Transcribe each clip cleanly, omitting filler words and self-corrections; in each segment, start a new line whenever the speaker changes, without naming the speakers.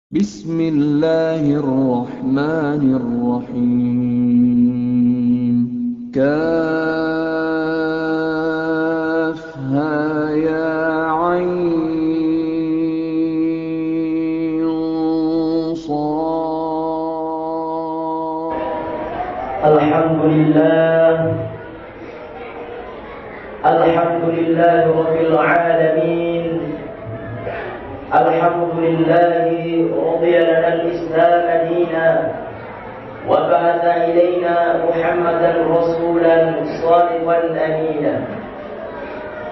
Bismillahirrahmanirrahim. Kafha ya ain sad.
Alhamdulillah Rabbil Alamin. Alhamdulillahi radiya lana al-Islam dina wa ba'atha ilayna Muhammadan rasulan shadiqan amina.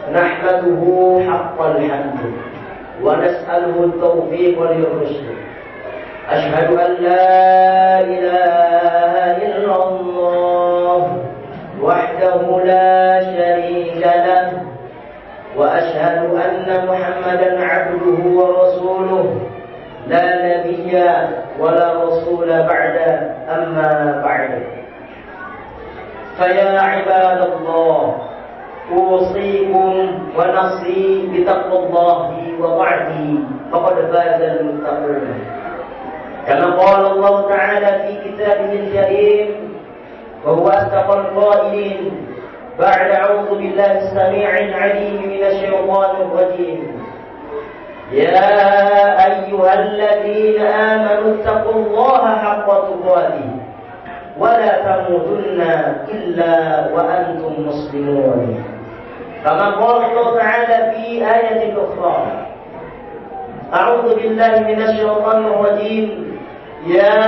Nahmaduhu haqqal hamd wa nas'aluhu at-tawfiq wal rushd. Ashhadu an la ilaha illallah wahdahu la sharika lahu وأشهد أن محمدا عبده ورسوله لا نبي ولا رسول بعد أما بعد فيا عباد الله أوصيكم ونصي بتقوى الله وطاعته فقد فاز المتقون كما قال الله تعالى في كتابه الكريم وهو أصدق القائلين بعد أعوذ بالله السميع العليم من الشيطان الرجيم يا أيها الذين آمنوا اتقوا الله حق تقاته ولا تموتن إلا وأنتم مسلمون كما قال الله تعالى في آية أخرى أعوذ بالله من الشيطان الرجيم يا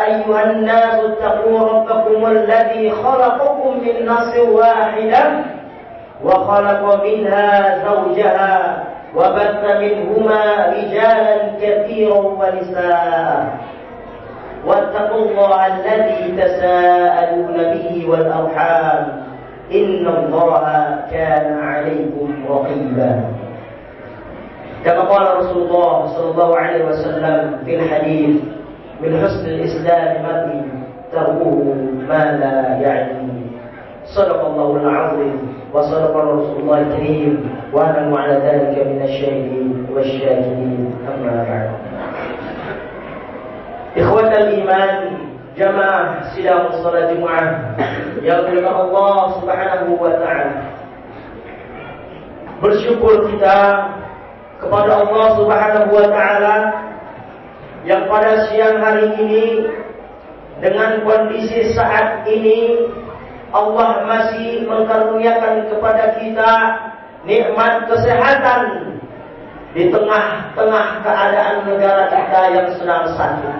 أيها الناس اتقوا ربكم الذي خلقكم من نفس واحدة وخلق منها زوجها وبث منهما رجالا كثيرا ونساء واتقوا الله الذي تساءلون به والأرحام إن الله كان عليكم رقيبا كما قال رسول الله صلى الله عليه وسلم في الحديث من حسن الإسلام مرء تركه ما لا يعني صدق الله العظيم وصدق رسول الله الكريم ونحن على ذلك من الشاهدين والشاكرين أما بعد إخوة الإيمان jamaah sidang salat Jumat yang dimuliakan Allah Subhanahu wa taala. Bersyukur kita kepada Allah Subhanahu wa taala yang pada siang hari ini dengan kondisi saat ini Allah masih mengkaruniakan kepada kita nikmat kesehatan di tengah-tengah keadaan negara kita yang sedang sakit.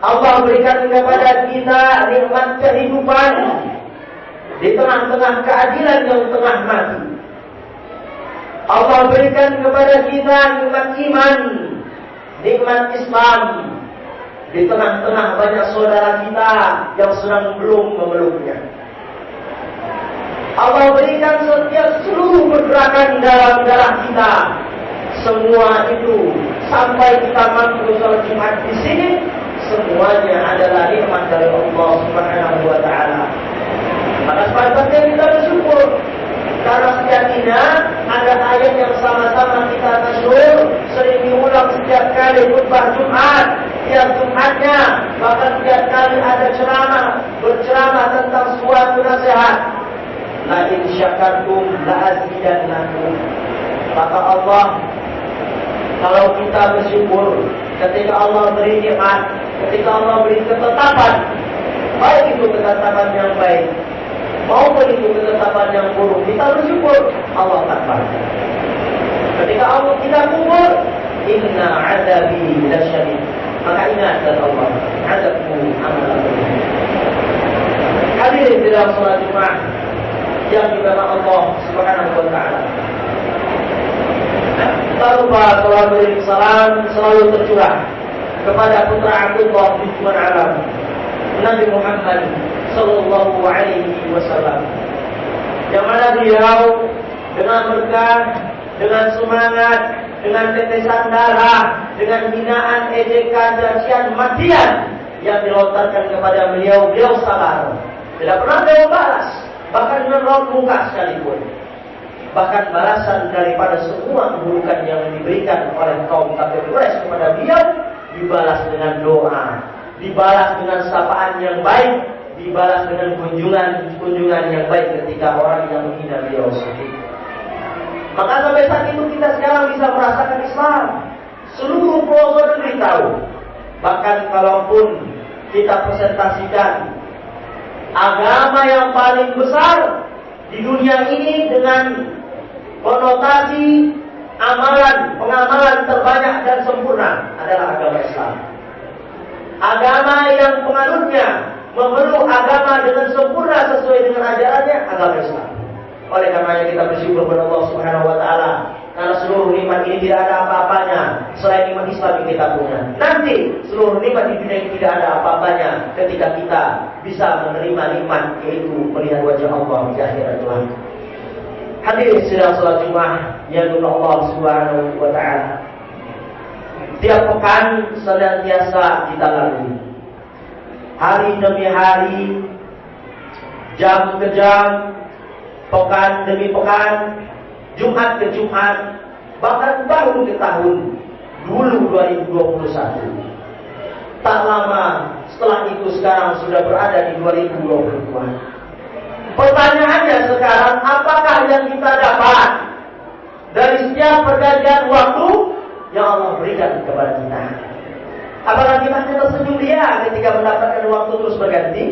Allah berikan kepada kita nikmat kehidupan di tengah-tengah keadilan yang tengah mati. Allah berikan kepada kita nikmat iman, nikmat Islam di tengah-tengah banyak saudara kita yang sedang belum memeluknya. Allah berikan setiap seluruh pergerakan dalam darah kita. Semua itu sampai kita mampu sholat Jumat di sini, semuanya adalah nikmat dari Allah Subhanahu wa taala. Maka sepatutnya kita bersyukur. Karena sejatinya ada ayat yang sama-sama kita masyhur sering diulang setiap kali khutbah Jumat, tiap Jumatnya, bahkan setiap kali ada ceramah, berceramah tentang suatu nasihat. La in syakartum la azidannakum. Maka Allah, kalau kita bersyukur ketika Allah beri nikmat, ketika Allah beri ketetapan, baik itu ketetapan yang baik maupun itu ketetapan yang buruk, kita bersyukur, Allah takbar. Ketika Allah kita kubur, inna azabi lasyadid, maka ingat dan Allah, azabku amalakum. Hadirin di dalam salat Jumat yang diberkati Allah Subhanahu wa taala. Tak lupa salat salam selalu tercurah kepada putra Abdullah bin Alam, Nabi Muhammad sallallahu alaihi wasallam, yang mana beliau dengan berkah, dengan semangat, dengan tetesan darah, dengan hinaan, ejekan, cacian, matian yang dilontarkan kepada beliau, beliau sabar, tidak pernah beliau balas, bahkan dengan raut muka sekalipun. Bahkan balasan daripada semua keburukan yang diberikan oleh kaum kafir Quraisy kepada beliau dibalas dengan doa, dibalas dengan sapaan yang baik, dibalas dengan kunjungan yang baik ketika orang yang menghina beliau sakit. Maka sampai saat itu kita sekarang bisa merasakan Islam. Seluruh pelosok negeri tahu. Bahkan kalaupun kita presentasikan agama yang paling besar di dunia ini dengan konotasi pengamalan terbanyak dan sempurna adalah agama Islam. Agama yang penganutnya memeluk agama dengan sempurna sesuai dengan ajarannya agama Islam. Oleh karenanya kita bersyukur kepada Allah Subhanahu wa taala karena seluruh nikmat ini tidak ada apa-apanya selain nikmat Islam yang kita punya. Nanti seluruh nikmat di dunia ini tidak ada apa-apanya ketika kita bisa menerima nikmat yaitu melihat wajah Allah di akhirat kelak. Hadirin sidang salat Jumat yang dimuliakan Allah Subhanahu wa taala. Tiap pekan senantiasa kita lalui. Hari demi hari, jam ke jam, pekan demi pekan, Jumat ke Jumat, bahkan tahun ke tahun. Dulu 2021. Tak lama setelah itu sekarang sudah berada di 2022. Pertanyaannya sekarang, apakah yang kita dapat dari setiap pergantian waktu yang Allah berikan kepada kita? Apakah kita hanya tersenyum dia ketika mendapatkan waktu terus berganti?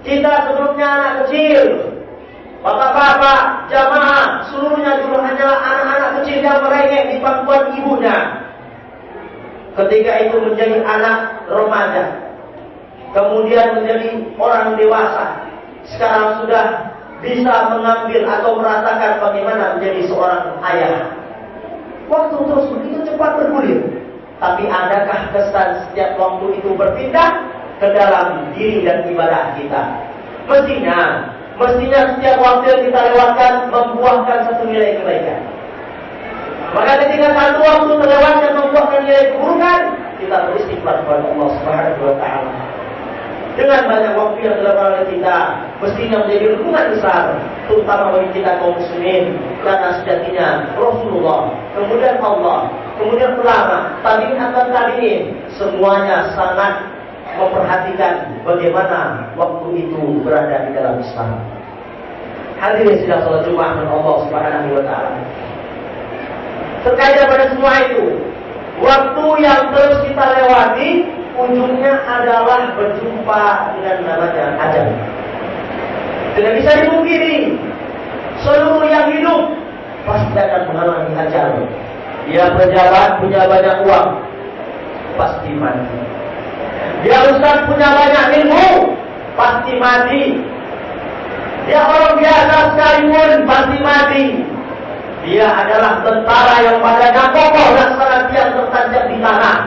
Kita sebelumnya anak kecil, bapak-bapak, jamaah, seluruhnya dulu hanyalah anak-anak kecil yang merengek di pangkuan ibunya. Ketika itu menjadi anak remaja, kemudian menjadi orang dewasa. Sekarang sudah bisa mengambil atau merasakan bagaimana menjadi seorang ayah. Waktu terus begitu cepat bergulir. Tapi adakah kesan setiap waktu itu berpindah ke dalam diri dan ibadah kita? Mestinya setiap waktu yang kita lewatkan membuahkan satu nilai kebaikan. Maka ketika satu waktu terlewatkan membuahkan nilai keburukan, kita beristighfar kepada Allah Subhanahu wa taala. Dengan banyak waktu yang dilakukan oleh kita, mestinya menjadi hubungan besar, terutama bagi kita kaum muslimin, karena sejatinya Rasulullah, kemudian Allah, kemudian ulama, tabi'in atau tabi'in, semuanya sangat memperhatikan bagaimana waktu itu berada di dalam Islam. Hadirin sidang salat Jumat dengan Allah Subhanahu wa taala. Terkait daripada semua itu, waktu yang terus kita lewati ujungnya adalah berjumpa dengan namanya ajal. Tidak bisa dipungkiri, seluruh yang hidup pasti akan mengalami ajal. Dia pejabat punya banyak uang, pasti mati. Dia ustaz punya banyak ilmu, pasti mati. Dia orang biasa sekalipun pasti mati. Dia adalah tentara yang badannya kokoh dan senantiasa tertancap di tanah,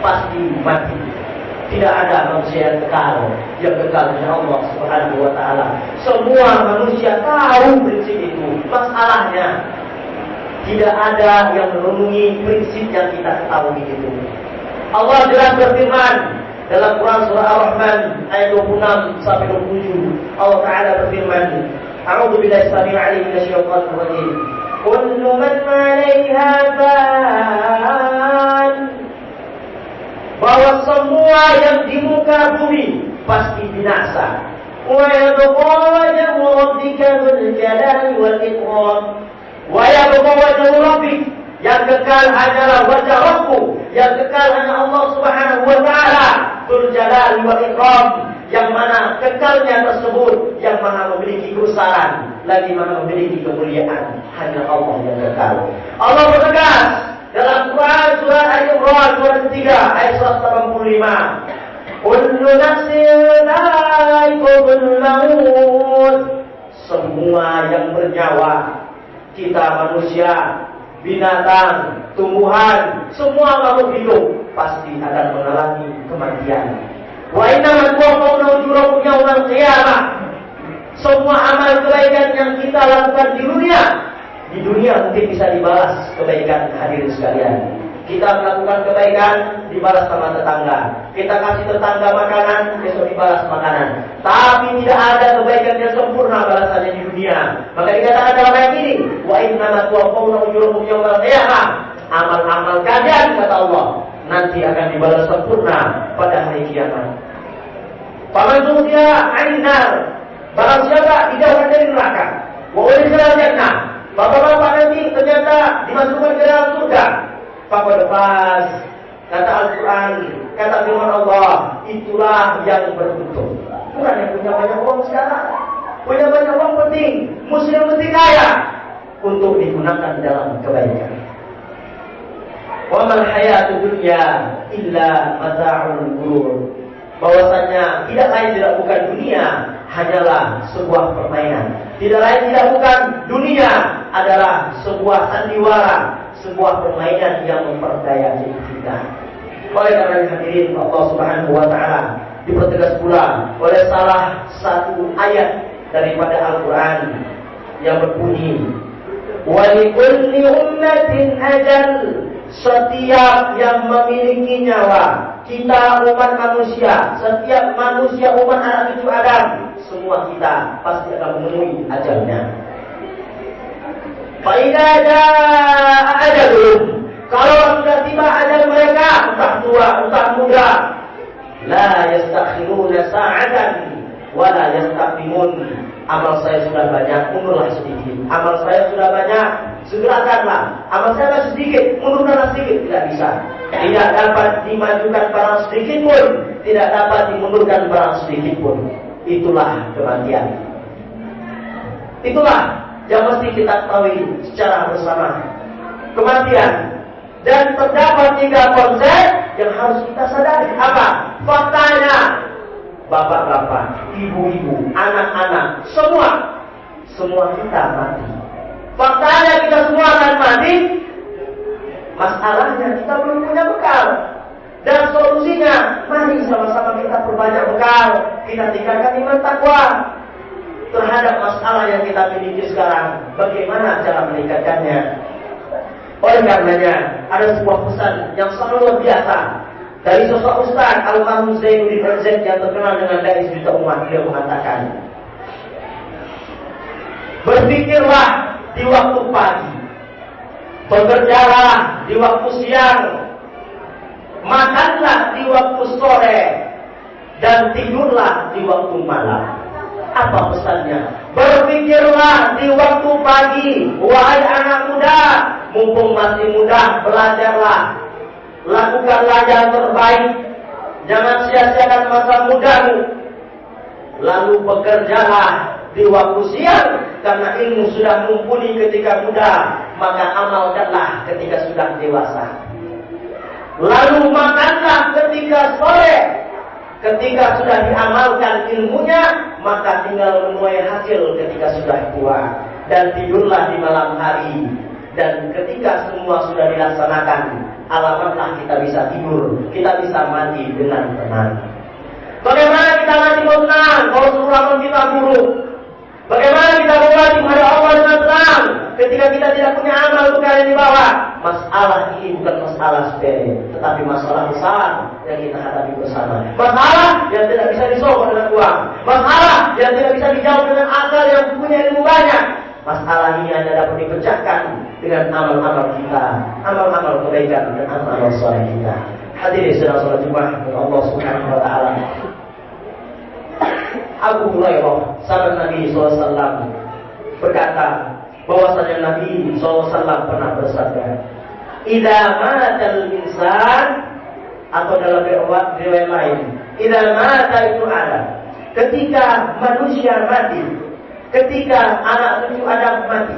pasti mati. Tidak ada manusia yang kekal hanya Allah Subhanahu wa taala. Semua manusia tahu prinsip itu. Masalahnya tidak ada yang merenungi prinsip yang kita ketahui itu. Allah jelas berfirman dalam Quran surah Ar-Rahman ayat 26 sampai 27. Allah taala berfirman, "A'udzu billahi samil 'alim minasyaitonir rajim. Kullu man 'alaiha fan." Bahwa semua yang di muka bumi pasti binasa. Wa yabqa wajhu rabbika dzul jalali wal ikram. Wa yabqa wajhu rabbik, yang kekal hanyalah wajah Rabbmu, yang kekal hanya Allah Subhanahu wa taala, dzul jalali wal ikram, yang mana kekalnya tersebut yang mana memiliki kebesaran, lagi mana memiliki kemuliaan, hanya Allah yang kekal. Allah bertegas dalam Quran surah Al-Imran surah ketiga ayat 185. Kullu nafsin dha'iqatul maut. Semua yang bernyawa, kita manusia, binatang, tumbuhan, semua makhluk hidup pasti akan mengalami kematian. Wa innamal tuwaffawna ujurakum yaumal qiyamah. Semua amal kebaikan yang kita lakukan di dunia mungkin bisa dibalas kebaikan hadirin sekalian. Kita melakukan kebaikan, dibalas sama tetangga. Kita kasih tetangga makanan, besok dibalas makanan. Tapi tidak ada kebaikan yang sempurna balasannya di dunia. Maka dikatakan dalam ayat ini, wa innama tuwaffawna ujurakum yawmal qiyamah. Amal-amal kalian, kata Allah, nanti akan dibalas sempurna pada hari kiamat. Faman zuhziha 'anil nar, barang siapa dijauhkan dari neraka, wa udkhila jannah, bapak-bapak nanti ternyata dimasukkan ke dalam surga. Faqad faz, kata Al-Quran, kata firman Allah, itulah yang beruntung. Bukan yang punya banyak uang sekarang. Punya banyak uang penting, muslim mesti kaya untuk digunakan dalam kebaikan. Wa mal hayatud dunya illa mata'ul ghurur. Bahwasanya tidak lain tidak bukan dunia hanyalah sebuah permainan. Tidak lain tidak bukan dunia adalah sebuah sandiwara, sebuah permainan yang memperdaya diri kita. Oleh karena hadirin Allah Subhanahu wa taala dipertegas pula oleh salah satu ayat daripada Al-Qur'an yang berbunyi, wa likulli ummatin ajal. Setiap yang memiliki nyawa, kita umat manusia, setiap manusia umat anak cucu Adam, semua kita pasti akan memenuhi ajalnya. Fa idza jaa ajaluhum, kalau sudah tiba ajal mereka, entah tua, entah muda, la yastakhiruna sa'atan wa la yastaqdimun. Amal saya sudah banyak, mundurlah sedikit. Amal saya sudah banyak, segerakanlah. Amal saya masih sedikit, mundurkanlah sedikit. Tidak bisa. Tidak dapat dimajukan barang sedikit pun, tidak dapat dimundurkan barang sedikit pun. Itulah kematian. Itulah yang mesti kita ketahui secara bersama. Kematian. Dan terdapat 3 konsep yang harus kita sadari. Apa? Faktanya, bapak-bapak, ibu-ibu, anak-anak, semua kita mati. Faktanya kita semua akan mati. Masalahnya kita belum punya bekal. Dan solusinya, mari sama-sama kita perbanyak bekal. Kita tinggalkan iman takwa terhadap masalah yang kita miliki sekarang. Bagaimana cara meningkatkannya? Oleh karenanya, ada sebuah pesan yang sangat luar biasa dari sosok Ustaz Almarhum Zainuddin Al-Zaid yang terkenal dengan Dai Sejuta Umat. Dia mengatakan, berpikirlah di waktu pagi, bekerjalah di waktu siang, makanlah di waktu sore, dan tidurlah di waktu malam. Apa pesannya? Berpikirlah di waktu pagi, wahai anak muda, mumpung masih muda, belajarlah. Lakukanlah yang terbaik. Jangan sia-siakan masa mudamu. Lalu bekerjalah di waktu siang, karena ilmu sudah mumpuni ketika muda, maka amalkanlah ketika sudah dewasa. Lalu makanlah ketika sore. Ketika sudah diamalkan ilmunya, maka tinggal menuai hasil ketika sudah tua. Dan tidurlah di malam hari. Dan ketika semua sudah dilaksanakan, alamatlah kita bisa tidur, kita bisa mati dengan tenang. Bagaimana kita mati mau tenang kalau seluruh amal kita buruk? Bagaimana kita mau mati pada Allah dengan tenang ketika kita tidak punya amal bekal yang dibawa? Masalah ini bukan masalah sepele, tetapi masalah besar yang kita hadapi bersama. Masalah yang tidak bisa disolve dengan uang. Masalah yang tidak bisa dijawab dengan akal yang punya ilmu banyak. Masalah ini hanya dapat dipecahkan dengan amal-amal kita, amal-amal kebaikan dan amal-amal soleh kita. Hadirin sedang sholat Jumat kepada Allah Subhanahu wa taala. Abu Hurairah sahabat Nabi SAW berkata bahwasanya Nabi SAW pernah bersabda, "Idza matal insan," atau dalam riwayat lain, "Idza mata ibnu Adam," ketika manusia mati, ketika anak cucu Adam mati,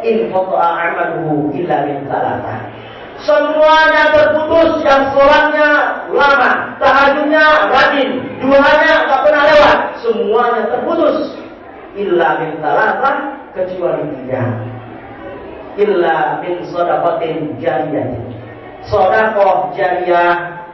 in qata'a amaluhu illa min thalathah. Semuanya terputus, yang sholatnya lama, tahajudnya rajin, duhanya tak pernah lewat, semuanya terputus. Illa min thalathah, kecuali 3. Illa min shadaqatin jariyah, sedekah jariyah,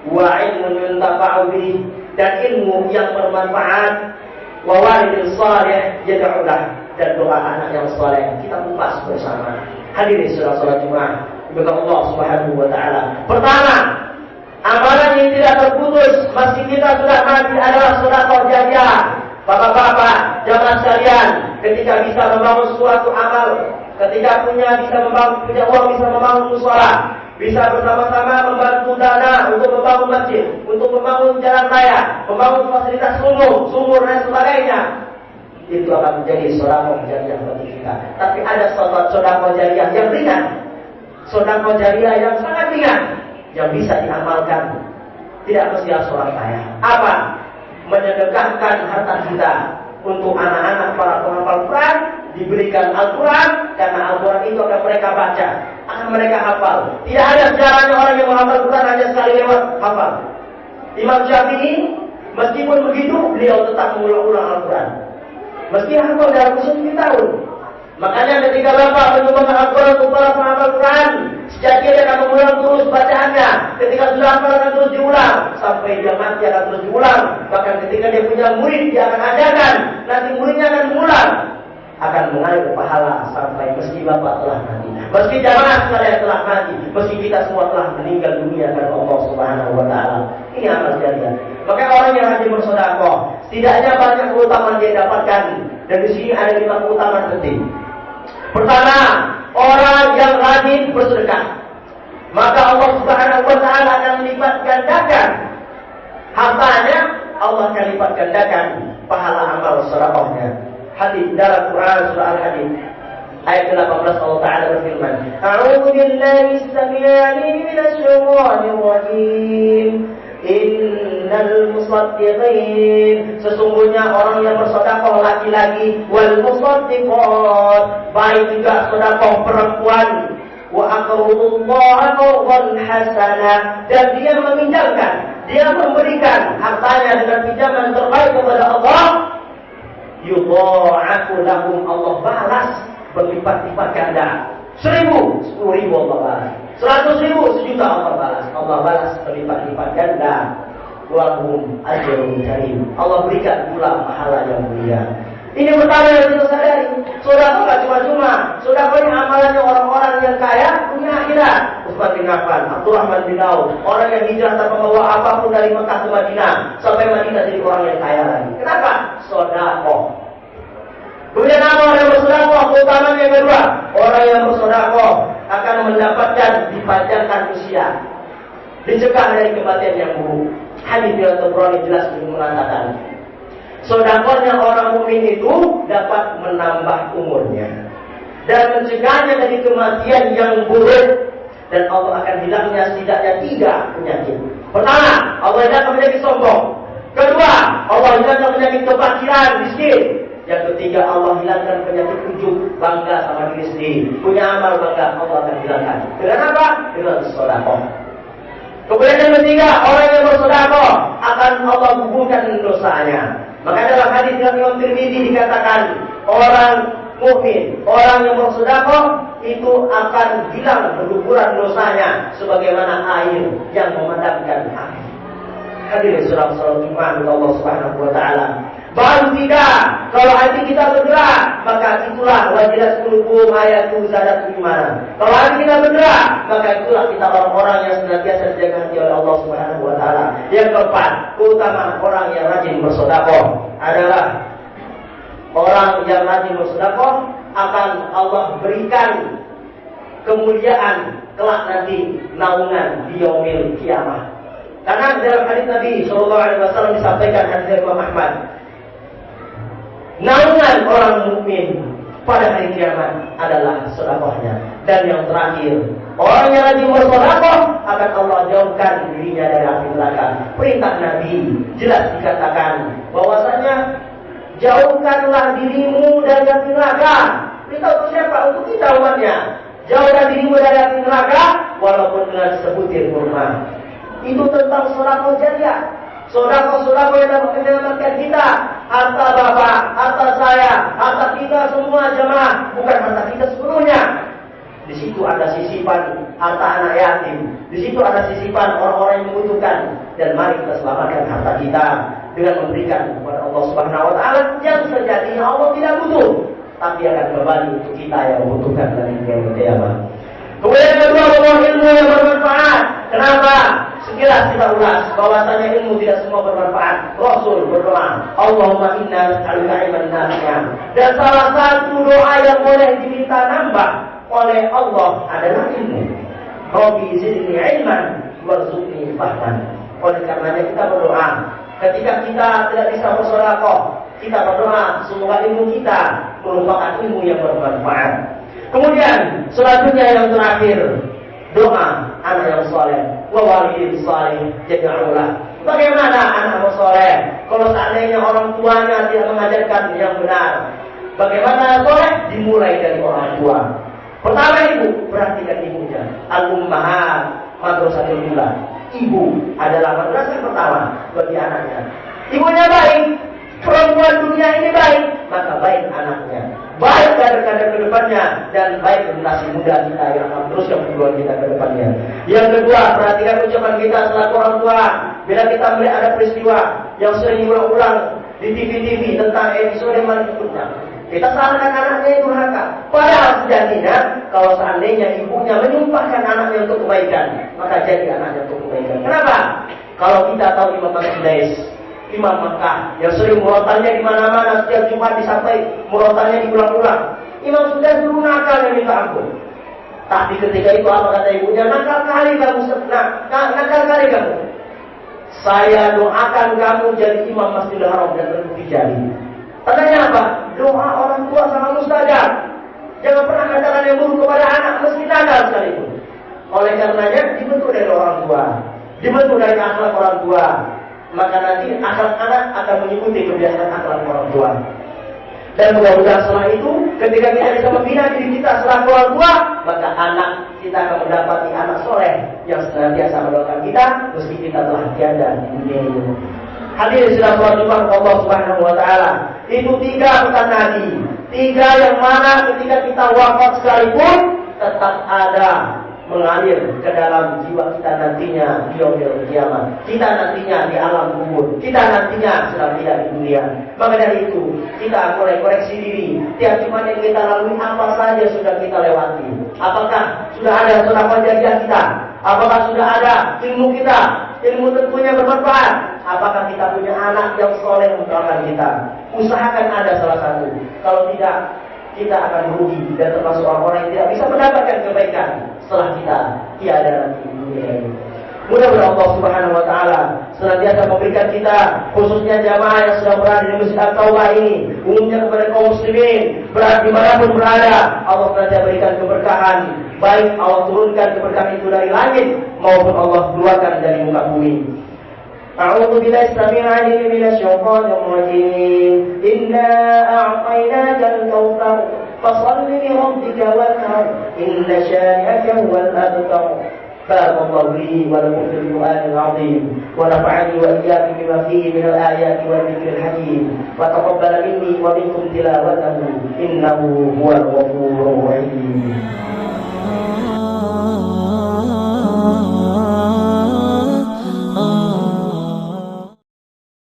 wa ilmun yuntafa'u bih, dan ilmu yang bermanfaat, wa walidin salih yad'u lah, dan doa anak yang saleh. Kita kupas bersama. Hadirin saudara sholat Jumat, kepada Allah Subhanahu wa taala. Pertama, amalan yang tidak terputus meski kita sudah mati adalah sedekah jariah. Bapak-bapak, jamaah sekalian, ketika bisa membangun suatu amal, ketika punya uang bisa membangun mushola, bisa bersama-sama membantu dana untuk membangun masjid, untuk membangun jalan raya, membangun fasilitas umum, sumur dan sebagainya, itu akan menjadi sedekah jariah bagi kita. Tapi ada sedekah jariah yang ringan, sedekah jariah yang sangat ringan, yang bisa diamalkan, tidak mesti harus orang kaya. Apa? Menyedekahkan harta kita untuk anak-anak para penghafal Quran, diberikan Al-Quran, karena Al-Quran itu akan mereka baca, akan mereka hafal. Tidak ada sejarahnya orang yang menghafal Quran hanya sekali lewat hafal. Imam Syafi'i, meskipun begitu, beliau tetap mengulang-ulang Al-Quran, meski hafal dalam usia 7 tahun. Makanya ketika Bapak menyumbangkan Al-Quran untuk para penghafal Quran, sejatinya dia akan mengulang terus bacaannya. Ketika sudah hafal akan terus diulang, sampai dia mati akan terus diulang. Bahkan ketika dia punya murid, dia akan ajarkan, nanti muridnya akan mengulang, akan mengalir pahala sampai meski Bapak telah mati, meski jamaah sekalian telah mati, meski kita semua telah meninggal dunia karena Allah Subhanahu wa taala. Ini amal jariah. Maka orang yang rajin bersedekah, setidaknya banyak keutamaan dia dapatkan. Dan di sini ada 5 keutamaan penting. Pertama, orang yang rajin bersedekah, maka Allah Subhanahu wa taala akan melipat gandakan hartanya, Allah akan lipat gandakan pahala amal sedekahnya. Hadis dalam Quran surah Al-Hadid ayat 18 Allah taala berfirman, "A'udzu billahi as-sami'il 'alim minasy syaithanir rajim. Innal musaddiqin, sesungguhnya orang yang bersedekah laki-laki, wal musaddiqat, baik juga sedekah perempuan, wa aqradullaha qardan hasana, dan dia meminjamkan, dia memberikan hartanya dengan pinjaman terbaik kepada Allah, yudha'afu lahum, Allah balas berlipat-lipat ganda. 1.000, 10.000 Allah balas. 100.000, 1.000.000 Allah balas. Allah balas berlipat-lipat ganda. Walahum ajrun karim. Allah berikan pula pahala yang mulia. Ini pertama yang kita sadari. Sedekah bukan cuma-cuma. Sedekah ini amalannya orang-orang yang kaya punya akhirat. Utsman bin Affan, Abdurrahman bin Auf, orang yang hijrah tanpa membawa apapun dari Mekah ke Madinah, sampai Madinah jadi orang yang kaya lagi. Kenapa? Sedekah. Kemudian orang yang bersedekah, keutamanya yang kedua, orang yang bersedekah akan mendapatkan dipanjangkan usia, dicegah dari kematian yang buruk. Hadis riwayat Tabrani jelas mengatakan, sedekahnya orang mukmin itu dapat menambah umurnya dan mencegahnya dari kematian yang buruk, dan Allah akan hilangnya setidaknya 3 penyakit. Pertama, Allah hilangkan penyakit sombong. Kedua, Allah hilangkan penyakit kefakiran, miskin. Yang ketiga, Allah hilangkan penyakit ujub, bangga sama diri sendiri. Punya amal bangga, Allah akan hilangkan. Dengan apa? Dengan sedekah. Kemudian yang ketiga, orang yang bersedekah akan Allah gugurkan dosanya. Maka dalam hadis yang Imam Tirmidzi dikatakan, orang mukmin, orang yang bersedekah itu akan hilang berguguran dosanya sebagaimana air yang memadamkan api. Hadirin saudara-saudara Jumat Allah Subhanahu wa taala. Baru 3, kalau hati kita bergerak, maka itulah wajilat qulubuhum ayatu zadat imanan. Kalau hati kita bergerak, maka itulah kita orang-orang yang senantiasa dijaga hati oleh Allah Subhanahu wa taala. Yang keempat, keutamaan orang yang rajin bersedekah adalah orang yang rajin bersedekah akan Allah berikan kemuliaan kelak nanti, naungan di yaumil kiamah. Karena dalam hadis Nabi sallallahu alaihi wasallam disampaikan hadis Imam Ahmad, naungan orang mukmin pada hari kiamat adalah sedekahnya. Dan yang terakhir, orang yang rajin bersedekah akan Allah jauhkan dirinya dari api neraka. Perintah Nabi jelas dikatakan bahwasanya jauhkanlah dirimu dari api neraka. Perintah untuk siapa? Untuk kita umatnya. Jauhkan dirimu dari api neraka walaupun dengan sebutir kurma. Itu tentang sedekah jariah. Sedekah yang dapat menyelamatkan kita. Harta bapak, harta saya, harta kita semua jemaah, bukan harta kita sepenuhnya. Di situ ada sisipan harta anak yatim. Di situ ada sisipan orang-orang yang membutuhkan. Dan mari kita selamatkan harta kita dengan memberikan kepada Allah Subhanahu wa taala yang sejatinya Allah tidak butuh, tapi akan kembali untuk kita yang membutuhkan dari dunia kiamat. Kemudian yang kedua, membawa ilmu yang bermanfaat. Kenapa? Sekilas kita ulas bahwasanya ilmu tidak semua bermanfaat. Rasul berdoa, Allahumma inna nas'aluka ilman nafi'an. Dan salah satu doa yang boleh diminta nambah oleh Allah adalah ilmu. Rabbi zidni ilman warzuqni fahman. Oleh karenanya kita berdoa. Ketika kita tidak bisa bersedekah, kita berdoa semoga ilmu kita merupakan ilmu yang bermanfaat. Kemudian selanjutnya yang terakhir, doa anak yang soleh, wa walidin soleh jadi'ulah. Bagaimana anak yang soleh kalau seandainya orang tuanya tidak mengajarkan yang benar? Bagaimana soleh? Dimulai dari orang tua. Pertama, ibu, perhatikan ibunya. Al-ummahat madrasatul ula. Ibu adalah madrasah pertama bagi anaknya. Ibunya baik, perempuan dunia ini baik, maka baik anaknya, baik kader-kader ke depannya, dan baik generasi muda kita yang akan teruskan perjuangan kita ke depannya. Yang kedua, perhatikan ucapan kita selaku orang tua. Bila kita melihat ada peristiwa yang sering diulang-ulang di TV-TV tentang episode berikutnya, kita salahkan anaknya itu durhaka. Padahal sejatinya, kalau seandainya ibunya menyumpahkan anaknya untuk kebaikan, maka jadi anaknya untuk kebaikan. Kenapa? Kalau kita tahu Imam Sudais, Imam Mekah yang sering murotalnya di mana-mana, setiap Jumat disampai murotalnya diulang-ulang. Imam Sudais dulu nakal yang minta ampun. Tapi ketika itu apa kata ibunya? Nakal kali kamu, nakal kali kamu. Saya doakan kamu jadi imam Masjidil Haram dan terbukti jadi. Tandanya apa? Doa orang tua sama mustajab. Jangan pernah katakan yang buruk kepada anak meski nakal sekalipun. Oleh karenanya dibentuk dari orang tua, dibentuk dari akhlak orang tua. Maka nanti akhlak anak akan mengikuti kebiasaan akhlak orang tua. Dan mudah-mudahan setelah itu, ketika kita bisa membina diri kita selaku orang tua, maka anak kita akan mendapati anak soleh yang senantiasa mendoakan kita meski kita telah tiada di dunia ini. Hadirin sudah sholat Jumat Allah Subhanahu wa taala. Itu 3 pesan Nabi. 3 yang mana ketika kita wafat sekalipun tetap ada mengalir ke dalam jiwa kita nantinya di yaumil kiamat. Kita nantinya di alam kubur. Kita nantinya sedang tidak di dunia. Maka dari itu kita mulai koreksi diri. Tiap Jumat yang kita lalui apa saja sudah kita lewati. Apakah sudah ada sedekah jariah kita? Apakah sudah ada ilmu kita? Ilmu tentunya bermanfaat. Apakah kita punya anak yang soleh mendoakan kita? Usahakan ada salah satu. Kalau tidak, kita akan merugi dan termasuk orang-orang yang tidak bisa mendapatkan kebaikan setelah kita tiada nanti di dunia ini. Mudah-mudahan Allah Subhanahu wa taala senantiasa memberikan kita, khususnya jamaah yang sudah berada di Masjid At-Taubah ini, umumnya kepada kaum muslimin, berada dimanapun berada, Allah senantiasa berikan keberkahan, baik Allah turunkan keberkahan itu dari langit maupun Allah keluarkan dari muka bumi. أعوذ بالله السميع العليم من الشيطان الرجيم إنا أعطيناك الكوثر فصل لربك وانحر إن شانئك هو الأبتر. بارك الله لي ولكم في القرآن العظيم ونفعني وإياكم بما فيه من الآيات والذكر الحكيم وتقبل مني ومنكم تلاوته إنه هو الغفور الرحيم.